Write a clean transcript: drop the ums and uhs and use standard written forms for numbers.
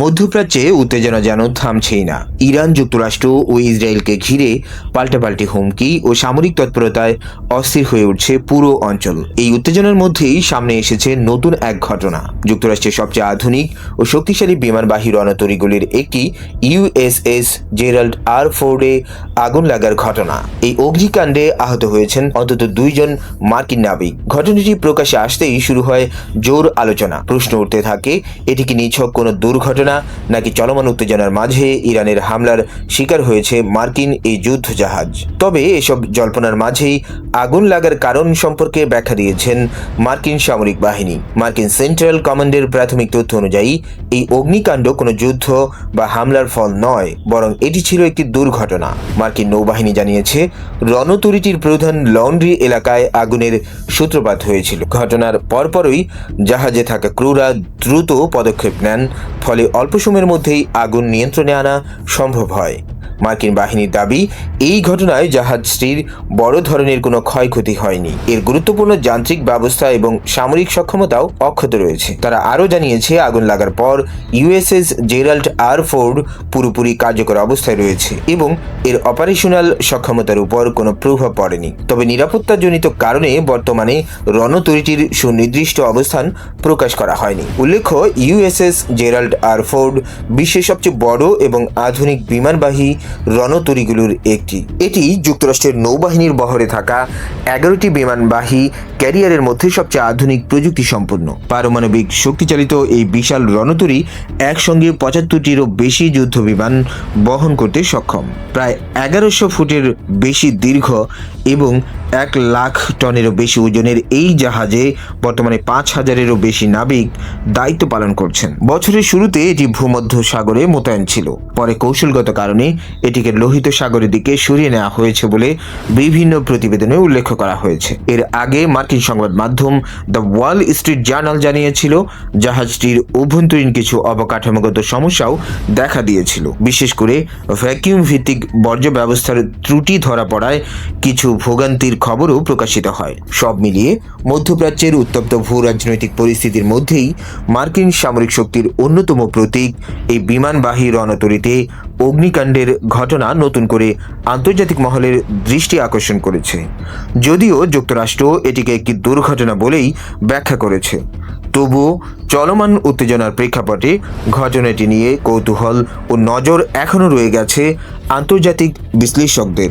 মধ্যপ্রাচ্যে উত্তেজনা যেন থামছেই না। ইরান, যুক্তরাষ্ট্র ও ইসরায়েলকে ঘিরে পাল্টাপাল্টি হুমকি ও সামরিক তৎপরতায় অস্থির হয়ে উঠছে পুরো অঞ্চল। এই উত্তেজনার মধ্যেই সামনে এসেছে নতুন এক ঘটনা। যুক্তরাষ্ট্রের সবচেয়ে আধুনিক ও শক্তিশালী বিমানবাহী রণতরীগুলির একটি ইউএসএস জেরাল্ড আর ফোর্ডে আগুন লাগার ঘটনা। এই অগ্নিকাণ্ডে আহত হয়েছেন অন্তত 2 জন মার্কিন নাবিক। ঘটনাটি প্রকাশ্যে আসতেই শুরু হয় জোর আলোচনা। প্রশ্ন উঠতে থাকে, এটি কি নিছক কোনো দুর্ঘটনা নাকি চলমান উত্তেজনার মাঝে ইরানের হামলার শিকার হয়েছে মার্কিন এই যুদ্ধ জাহাজ? তবে এসব জল্পনার মাঝেই আগুন লাগার কারণ সম্পর্কে ব্যাখ্যা দিয়েছেন মার্কিন সামরিক বাহিনী। মার্কিন সেন্ট্রাল কমান্ডের প্রাথমিক তথ্য অনুযায়ী এই অগ্নিকাণ্ড কোনো যুদ্ধ বা হামলার ফল নয়, বরং এটি ছিল একটি দুর্ঘটনা। মার্কিন নৌবাহিনী জানিয়েছে, রণতরীটির প্রধান লন্ড্রি এলাকায় আগুনের সূত্রপাত হয়েছিল। ঘটনার পরপরই জাহাজে থাকা ক্রুরা দ্রুত পদক্ষেপ নেন, ফলে অল্প সময়ের মধ্যেই আগুন নিয়ন্ত্রণে আনা সম্ভব হয়। মার্কিন বাহিনীর দাবি, এই ঘটনায় জাহাজটির বড় ধরনের কোনো ক্ষয়ক্ষতি হয়নি। এর গুরুত্বপূর্ণ যান্ত্রিক ব্যবস্থা এবং সামরিক সক্ষমতাও অক্ষত রয়েছে। তারা আরও জানিয়েছে, আগুন লাগার পর ইউএসএস জেরাল্ড আর ফোর্ড পুরোপুরি কার্যকর অবস্থায় রয়েছে এবং এর অপারেশনাল সক্ষমতার উপর কোনো প্রভাব পড়েনি। তবে নিরাপত্তাজনিত কারণে বর্তমানে রণতরীটির সুনির্দিষ্ট অবস্থান প্রকাশ করা হয়নি। উল্লেখ্য, ইউএসএস জেরাল্ড আর ফোর্ড বিশ্বের সবচেয়ে বড় এবং আধুনিক বিমানবাহী রণতরীগুলোর একটি। এটি যুক্তরাষ্ট্রের নৌবাহিনীর বহরে থাকা 11টি বিমানবাহী ক্যারিয়ারের মধ্যে সবচেয়ে আধুনিক প্রযুক্তি সম্পন্ন। পারমাণবিক শক্তিচালিত এই বিশাল রণতরী একসঙ্গে 75টিরও বেশি যুদ্ধ বিমান বহন করতে সক্ষম। প্রায় 1100 ফুটের বেশি দীর্ঘ এবং 1 লাখ টনেরও বেশি ওজনের এই জাহাজে বর্তমানে 5000-এরও বেশি নাবিক দায়িত্ব পালন করছেন। বছরের শুরুতে এটি ভূমধ্য সাগরে মোতায়েন ছিল, পরে কৌশলগত কারণে এটিকে লোহিত সাগরের দিকে সরিয়ে নেওয়া হয়েছে বলে বিভিন্ন প্রতিবেদনে উল্লেখ করা হয়েছে। এর আগে মার্কিন সংবাদ মাধ্যম দ্য ওয়াল স্ট্রিট জার্নাল জানিয়েছিল, জাহাজটির অভ্যন্তরীণ কিছু অবকাঠামোগত সমস্যাও দেখা দিয়েছিল। বিশেষ করে ভ্যাকিউম ভিত্তিক বর্জ্য ব্যবস্থার ত্রুটি ধরা পড়ায় কিছু ভোগান্তির খবরও প্রকাশিত হয়। সব মিলিয়ে মধ্যপ্রাচ্যের উত্তপ্ত ভূ রাজনৈতিক পরিস্থিতির মধ্যেই মার্কিন সামরিক শক্তির অন্যতম প্রতীক এই বিমানবাহী রণতরীতে অগ্নিকাণ্ডের ঘটনা নতুন করে আন্তর্জাতিক মহলের দৃষ্টি আকর্ষণ করেছে। যদিও যুক্তরাষ্ট্র এটিকে একটি দুর্ঘটনা বলেই ব্যাখ্যা করেছে, তবুও চলমান উত্তেজনার প্রেক্ষাপটে ঘটনাটি নিয়ে কৌতূহল ও নজর এখনও রয়ে গেছে আন্তর্জাতিক বিশ্লেষকদের।